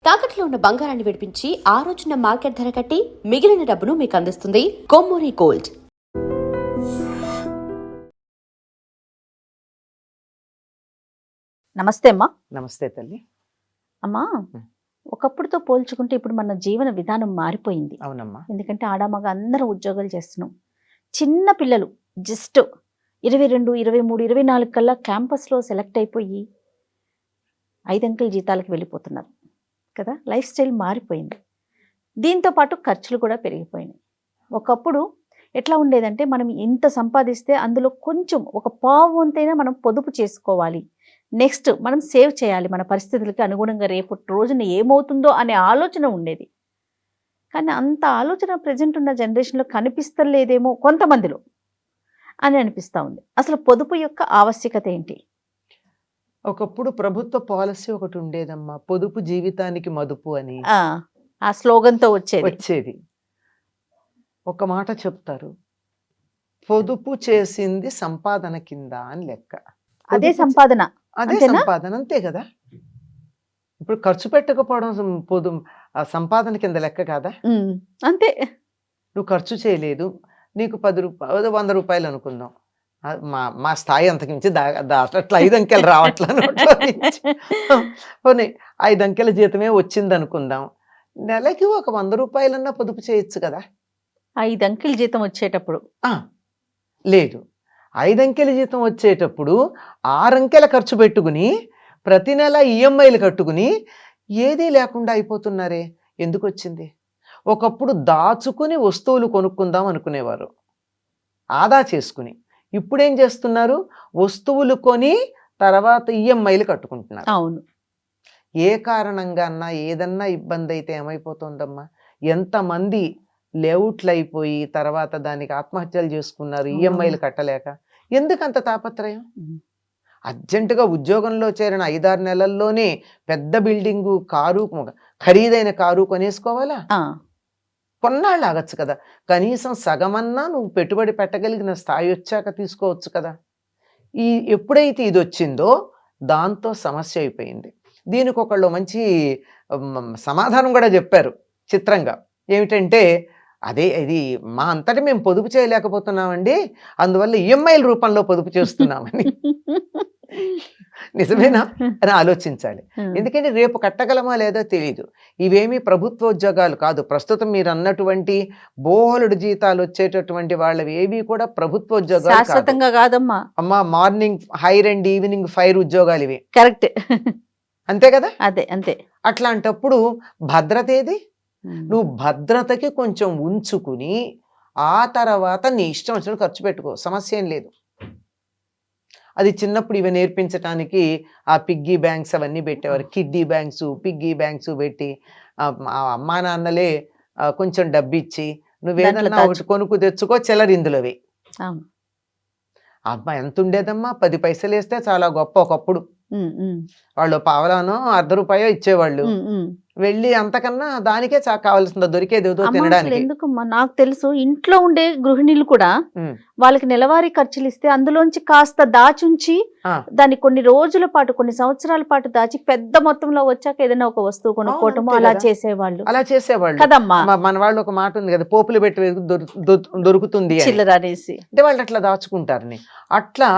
తాకట్లో ఉన్న బంగారాన్ని విడిపించి ఆ రోజున మార్కెట్ ధర కట్టి మిగిలిన డబ్బును మీకు అందిస్తుంది కొమ్మూరి గోల్డ్. నమస్తే అమ్మా. నమస్తే తల్లి. అమ్మా, ఒకప్పుడుతో పోల్చుకుంటే ఇప్పుడు మన జీవన విధానం మారిపోయింది. అవునమ్మా. ఎందుకంటే ఆడామగ అందరం ఉద్యోగాలు చేస్తున్నాం. చిన్న పిల్లలు జస్ట్ 22, 23, 24 కల్లా క్యాంపస్లో సెలెక్ట్ అయిపోయి 5 అంకెల జీతాలకు వెళ్ళిపోతున్నారు కదా. లైఫ్ స్టైల్ మారిపోయింది. దీంతో పాటు ఖర్చులు కూడా పెరిగిపోయినాయి. ఒకప్పుడు ఎట్లా ఉండేదంటే మనం ఇంత సంపాదిస్తే అందులో కొంచెం ఒక పావు వంతైనా మనం పొదుపు చేసుకోవాలి, నెక్స్ట్ మనం సేవ్ చేయాలి, మన పరిస్థితులకి అనుగుణంగా రేపు రోజున ఏమవుతుందో అనే ఆలోచన ఉండేది. కానీ అంత ఆలోచన ప్రజెంట్ ఉన్న జనరేషన్లో కనిపిస్తలేదేమో కొంతమందిలో అని అనిపిస్తూ ఉంది. అసలు పొదుపు యొక్క ఆవశ్యకత ఏంటి? ఒకప్పుడు ప్రభుత్వ పాలసీ ఒకటి ఉండేదమ్మా, పొదుపు జీవితానికి మదుపు అని. ఆ స్లోగన్తో వచ్చేది. ఒక మాట చెప్తారు, పొదుపు చేసింది సంపాదన కింద అని లెక్క. అదే సంపాదన, అదే సంపాదన, అంతే కదా. ఇప్పుడు ఖర్చు పెట్టకపోవడం సంపాదన కింద లెక్క కాదా? అంతే. నువ్వు ఖర్చు చేయలేదు, నీకు 10 రూపాయలు 100 రూపాయలు అనుకుందాం. మా స్థాయి అంతకు మించి అట్లా 5 అంకెలు రావట్లా. పోనీ 5 అంకెల జీతమే వచ్చింది అనుకుందాం, నెలకి ఒక 100 రూపాయలన్నా పొదుపు చేయొచ్చు కదా. 5 అంకెల జీతం వచ్చేటప్పుడు లేదు, 5 అంకెల జీతం వచ్చేటప్పుడు 6 అంకెల ఖర్చు పెట్టుకుని ప్రతి నెల ఈఎంఐలు కట్టుకుని ఏదీ లేకుండా అయిపోతున్నారే. ఎందుకు వచ్చింది? ఒకప్పుడు దాచుకుని వస్తువులు కొనుక్కుందాం అనుకునేవారు, ఆదా చేసుకుని. ఇప్పుడేం చేస్తున్నారు? వస్తువులు కొని తర్వాత ఈఎంఐలు కట్టుకుంటున్నారు. అవును. ఏ కారణంగా అన్నా ఏదన్నా ఇబ్బంది అయితే ఏమైపోతుందమ్మా? ఎంతమంది లేఅవుట్లు అయిపోయి తర్వాత దానికి ఆత్మహత్యలు చేసుకున్నారు ఈఎంఐలు కట్టలేక. ఎందుకంత తాపత్రయం? అర్జెంటుగా ఉద్యోగంలో చేరిన 5-6 నెలల్లోనే పెద్ద బిల్డింగు, కారు, ఖరీదైన కారు కొనేసుకోవాలా? కొన్నాళ్ళు ఆగచ్చు కదా. కనీసం సగమన్నా నువ్వు పెట్టుబడి పెట్టగలిగిన స్థాయి వచ్చాక తీసుకోవచ్చు కదా. ఎప్పుడైతే ఇది వచ్చిందో దాంతో సమస్య అయిపోయింది. దీనికి ఒకళ్ళు మంచి సమాధానం కూడా చెప్పారు చిత్రంగా. ఏమిటంటే, అదే ఇది మా అంతటి మేము పొదుపు చేయలేకపోతున్నామండి, అందువల్ల ఈఎంఐల రూపంలో పొదుపు చేస్తున్నామని. నిజమేనా అని ఆలోచించాలి. ఎందుకంటే రేపు కట్టగలమా లేదో తెలియదు. ఇవేమీ ప్రభుత్వోద్యోగాలు కాదు. ప్రస్తుతం మీరు అన్నటువంటి బోలెడు జీతాలు వచ్చేటటువంటి వాళ్ళవి ఏవి కూడా ప్రభుత్వోద్యోగాలు కాదమ్మా. అమ్మా, morning hire and evening fire ఉద్యోగాలు ఇవి. కరెక్ట్, అంతే కదా. అదే అంతే. అట్లాంటప్పుడు భద్రత ఏది? నువ్వు భద్రతకి కొంచెం ఉంచుకుని ఆ తర్వాత నీ ఇష్టం వచ్చినట్టు ఖర్చు పెట్టుకో, సమస్య ఏం లేదు. అది చిన్నప్పుడు ఇవి నేర్పించడానికి ఆ పిగ్గీ బ్యాంక్స్ అవన్నీ పెట్టేవారు. కిడ్డీ బ్యాంక్స్, పిగ్గీ బ్యాంక్స్ పెట్టి అమ్మా నాన్నలే కొంచెం డబ్బిచ్చి నువ్వేదన్నా ఒకటి కొనుక్కు తెచ్చుకో, చిల్లరిందులోవి. అబ్బా ఎంత ఉండేదమ్మా, 10 పైసలు వేస్తే చాలా గొప్ప. ఒకప్పుడు వాళ్ళు పావలానో ₹1 ఇచ్చేవాళ్ళు. వెళ్ళి అంతకన్నా దానికే కావాల్సిందో దొరికేది ఏదో తినడానికి. ఎందుకమ్మా, నాకు తెలుసు ఇంట్లో ఉండే గృహిణీలు కూడా వాళ్ళకి నెలవారీ ఖర్చులు ఇస్తే అందులోంచి కాస్త దాచుంచి దాన్ని కొన్ని రోజుల పాటు, కొన్ని సంవత్సరాల పాటు దాచి పెద్ద మొత్తంలో వచ్చాక ఏదైనా ఒక వస్తువు కొనుక్కోవటము అలా చేసేవాళ్ళు కదమ్మా. మన వాళ్ళు ఒక మాట ఉంది కదా, పోపులు పెట్టి దొరుకుతుంది చిల్లర అనేసి. అంటే వాళ్ళు అట్లా దాచుకుంటారని. అట్లా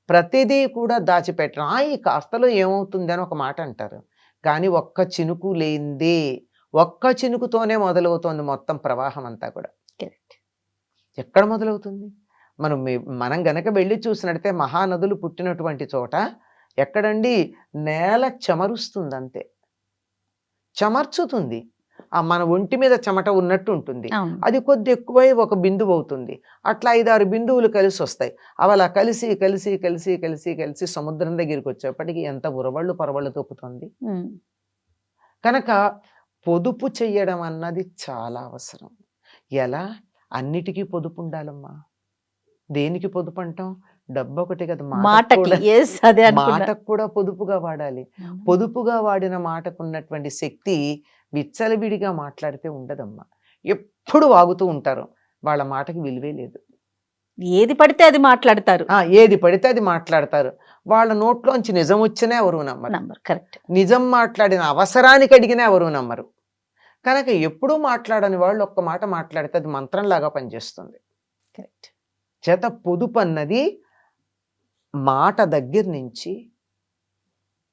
ప్రతిదీ కూడా దాచిపెట్టడం. ఈ కాస్తలో ఏమవుతుంది అని ఒక మాట అంటారు, కానీ ఒక్క చినుకు లేనిదే, ఒక్క చినుకుతోనే మొదలవుతోంది మొత్తం ప్రవాహం అంతా కూడా. ఎక్కడ మొదలవుతుంది? మనం గనక వెళ్ళి చూసినట్టే మహానదులు పుట్టినటువంటి చోట ఎక్కడండి? నేల చెమరుస్తుంది, అంతే. చెమర్చుతుంది, మన ఒంటి మీద చెమట ఉన్నట్టు ఉంటుంది. అది కొద్ది ఎక్కువై ఒక బిందువు అవుతుంది. అట్లా 5-6 బిందువులు కలిసి వస్తాయి. అవి అలా కలిసి కలిసి కలిసి కలిసి కలిసి సముద్రం దగ్గరికి వచ్చేప్పటికి ఎంత ఉరవళ్ళు పరవళ్ళు తొక్కుతుంది. కనుక పొదుపు చెయ్యడం అన్నది చాలా అవసరం. ఎలా? అన్నిటికీ పొదుపు ఉండాలమ్మా. దేనికి పొదుపు అంటాం? డబ్బు ఒకటి కదా, మాటకు కూడా పొదుపుగా వాడాలి. పొదుపుగా వాడిన మాటకు ఉన్నటువంటి శక్తి విచ్చలవిడిగా మాట్లాడితే ఉండదమ్మా. ఎప్పుడు వాగుతూ ఉంటారు, వాళ్ళ మాటకి విలువే లేదు. ఏది పడితే అది మాట్లాడతారు. ఏది పడితే అది మాట్లాడతారు. వాళ్ళ నోట్లోంచి నిజం వచ్చినా ఎవరు నమ్మరు. Number correct. నిజం మాట్లాడిన అవసరానికి అడిగినా ఎవరు నమ్మరు. కనుక ఎప్పుడూ మాట్లాడని వాళ్ళు ఒక్క మాట మాట్లాడితే అది మంత్రంలాగా పనిచేస్తుంది. కరెక్ట్. చేత పొదుపు అన్నది మాట దగ్గర నుంచి,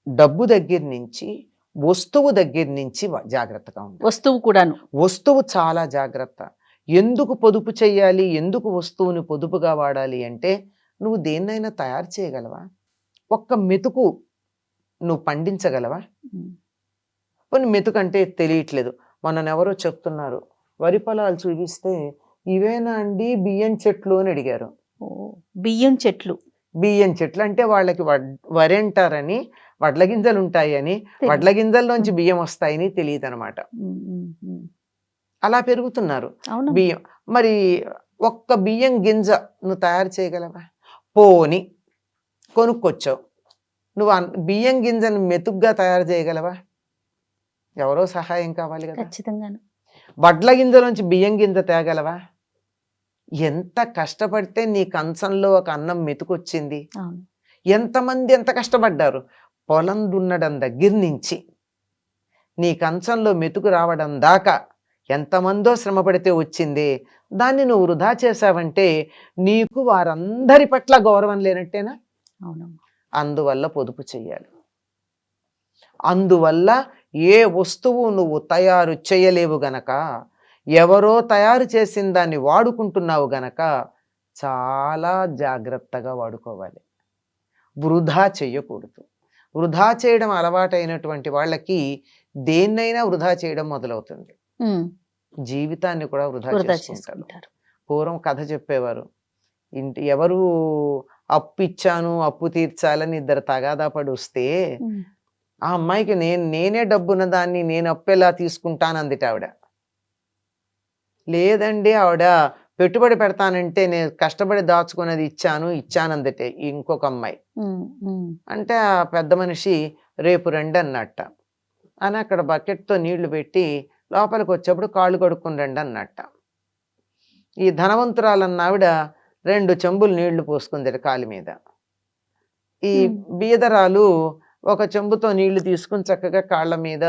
డబ్బు దగ్గర నుంచి, వస్తువు దగ్గర నుంచి జాగ్రత్తగా ఉండాలి. వస్తువు కూడాను. వస్తువు చాలా జాగ్రత్త. ఎందుకు పొదుపు చెయ్యాలి, ఎందుకు వస్తువుని పొదుపుగా వాడాలి అంటే, నువ్వు దేన్నైనా తయారు చేయగలవా? ఒక్క మెతుకు నువ్వు పండించగలవా? కొన్ని మెతుకు అంటే తెలియట్లేదు. మొన్నెవరో చెప్తున్నారు, వరి పొలాలు చూపిస్తే ఇవేనా అండి బియ్యం చెట్లు అని అడిగారు. బియ్యం చెట్లు. బియ్యం చెట్లు అంటే వాళ్ళకి వరి అంటారని, వడ్ల గింజలు ఉంటాయని, వడ్ల గింజల్లోంచి బియ్యం వస్తాయని తెలియదు అనమాట. అలా పెరుగుతున్నారు బియ్యం. మరి ఒక్క బియ్యం గింజ నువ్వు తయారు చేయగలవా? పోని కొనుక్కొచ్చావు, నువ్వు బియ్యం గింజను మెతుగ్గా తయారు చేయగలవా? ఎవరో సహాయం కావాలి కదా. ఖచ్చితంగా. వడ్ల గింజలోంచి బియ్యం గింజ తేగలవా? ఎంత కష్టపడితే నీ కంచంలో ఒక అన్నం మెతుకొచ్చింది. ఎంతమంది ఎంత కష్టపడ్డారు. పొలం దున్నడం దగ్గర నుంచి నీ కంచంలో మెతుకు రావడం దాకా ఎంతమందో శ్రమ పడితే వచ్చింది. దాన్ని నువ్వు వృధా చేసావంటే నీకు వారందరి పట్ల గౌరవం లేనట్టేనా? అవునమ్మా. అందువల్ల పొదుపు చెయ్యాలి. అందువల్ల ఏ వస్తువు నువ్వు తయారు చేయలేవు గనక, ఎవరో తయారు చేసిన దాన్ని వాడుకుంటున్నావు గనక చాలా జాగ్రత్తగా వాడుకోవాలి. వృధా చెయ్యకూడదు. వృధా చేయడం అలవాటైనటువంటి వాళ్ళకి దేన్నైనా వృధా చేయడం మొదలవుతుంది. జీవితాన్ని కూడా వృధా చేసుకుంటారు. పూర్వం కథ చెప్పేవారు, ఎవరు అప్పు ఇచ్చాను అప్పు తీర్చాలని ఇద్దరు తగాదా పడి వస్తే ఆ అమ్మాయికి నేనే డబ్బున్న దాన్ని నేను అప్పు ఎలా తీసుకుంటాను అందిట ఆవిడ. లేదండి, ఆవిడ పెట్టుబడి పెడతానంటే నేను కష్టపడి దాచుకున్నది ఇచ్చాను అందటే ఇంకొక అమ్మాయి. అంటే ఆ పెద్ద మనిషి రేపు రండి అన్నట్ట అని అక్కడ బకెట్తో నీళ్లు పెట్టి లోపలికి వచ్చేప్పుడు కాళ్ళు కడుక్కుని రండి అన్నట్ట. ఈ ధనవంతురాలన్న ఆవిడ 2 చెంబులు నీళ్లు పోసుకుంది కాలి మీద. ఈ బీదరాలు ఒక చెంబుతో నీళ్లు తీసుకుని చక్కగా కాళ్ళ మీద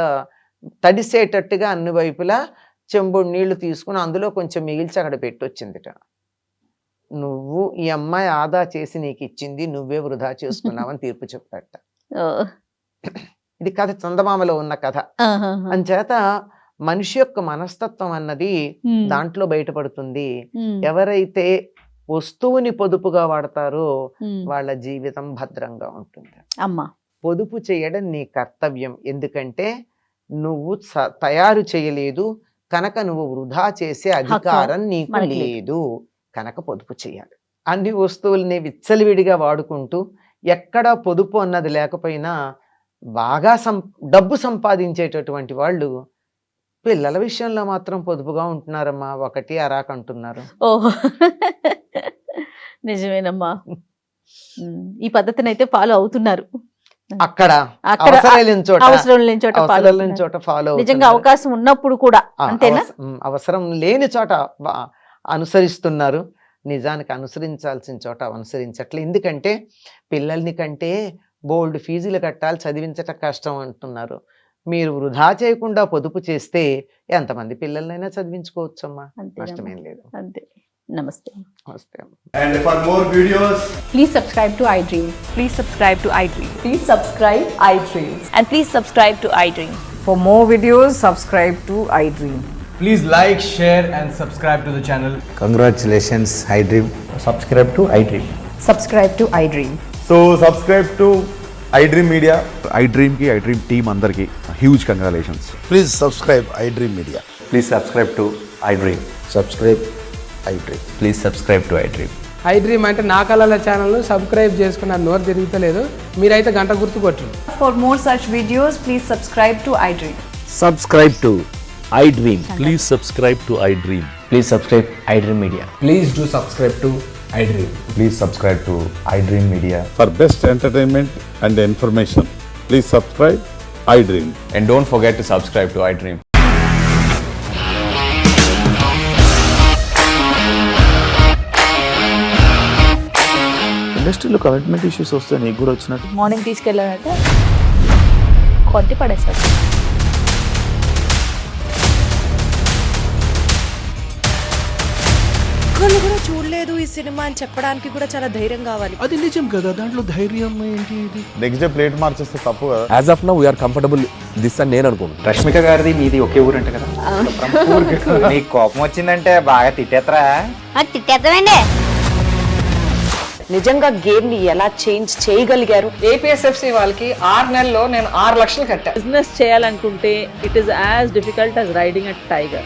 తడిసేటట్టుగా అన్ని వైపులా చెంబుడు నీళ్లు తీసుకుని అందులో కొంచెం మిగిల్చి అక్కడ పెట్టొచ్చిందిట. నువ్వు ఈ అమ్మాయి ఆదా చేసి నీకు ఇచ్చింది, నువ్వే వృధా చేసుకున్నావని తీర్పు చెప్పాట. ఇది కథ, చందమామలో ఉన్న కథ. అంచేత మనిషి యొక్క మనస్తత్వం అన్నది దాంట్లో బయటపడుతుంది. ఎవరైతే వస్తువుని పొదుపుగా వాడతారో వాళ్ళ జీవితం భద్రంగా ఉంటుంది. అమ్మా, పొదుపు చేయడం నీ కర్తవ్యం. ఎందుకంటే నువ్వు తయారు చేయలేదు కనుక నువ్వు వృధా చేసే అధికారం నీకు లేదు కనుక పొదుపు చేయాలి. అన్ని వస్తువుల్ని విచ్చలవిడిగా వాడుకుంటూ ఎక్కడా పొదుపు అన్నది లేకపోయినా బాగా డబ్బు సంపాదించేటటువంటి వాళ్ళు పిల్లల విషయంలో మాత్రం పొదుపుగా ఉంటున్నారమ్మా. 1 అరాకంటున్నారు. ఓహో, నిజమేనమ్మా. ఈ పద్ధతిని అయితే ఫాలో అవుతున్నారు. అక్కడ అవసరం లేని చోట ఫాలో, నిజంగా అవకాశం ఉన్నప్పుడు కూడా అంతేనా, అవసరం లేని చోట అనుసరిస్తున్నారు. నిజానికి అనుసరించాల్సిన చోట అనుసరించట్లే. ఎందుకంటే పిల్లల్ని కంటే బోల్డ్ ఫీజులు కట్టాలి, చదివించటం కష్టం అంటున్నారు. మీరు వృధా చేయకుండా పొదుపు చేస్తే ఎంతమంది పిల్లలైనా చదివించుకోవచ్చమ్మా, నష్టమేం లేదు. అంతే. నమస్తే. నమస్తే. And for more videos, please subscribe to iDream. Please subscribe to iDream. Please subscribe iDream. And please subscribe to iDream. For more videos, subscribe to iDream. please like, share and subscribe to the channel. Congratulations, iDream. Subscribe to iDream. Subscribe to iDream. So subscribe to iDream Media. iDream ki iDream team andarki huge congratulations. Please subscribe iDream Media. Please subscribe to iDream. Subscribe iDream. Please subscribe to iDream. iDream అంటే నా కళల ఛానల్ను subscribe చేసుకున్న నోరు తిరుగుతలేదు, మీరైతే గంట గుర్తు కొట్టండి. For more such videos, please subscribe to iDream. Subscribe to iDream. Please subscribe to iDream. Please subscribe iDream Media. Please do subscribe to iDream. Please subscribe to iDream Media. For best entertainment and information, please subscribe iDream. And don't forget to subscribe to iDream. ఇండస్ట్రీలో commitment issues వస్తే నీకు కూడా వచ్చినట్టు. Morning తీసుకెళ్ళాలంటే కొట్టి పడేస్తారు. ఒక్కళ్ళు కూడా చూడలేదు ఈ సినిమా అని చెప్పడానికి కూడా చాలా ధైర్యం కావాలి. అది నిజం కదా, దాంట్లో ధైర్యం ఏంటి? ఇది నెక్స్ట్ డే ప్లేట్ మార్చేస్తే తప్పు కదా. As of now we are comfortable this అని నేను అనుకుంటున్నాను. రష్మిక గారిది మీది ఒకే ఊరంట కదా. నీకు కోపం వచ్చిందంటే బాగా తిట్టేత్తరా? తిట్టేద్దామండి. నిజంగా గేమ్ ని ఎలా చేంజ్ చేయగలిగారు? ఏపీఎస్ఎఫ్సి వాళ్ళకి 6 నెలల్లో నేను 6 లక్షలు కట్టా. బిజినెస్ చేయాలనుకుంటే it is as difficult as riding a tiger.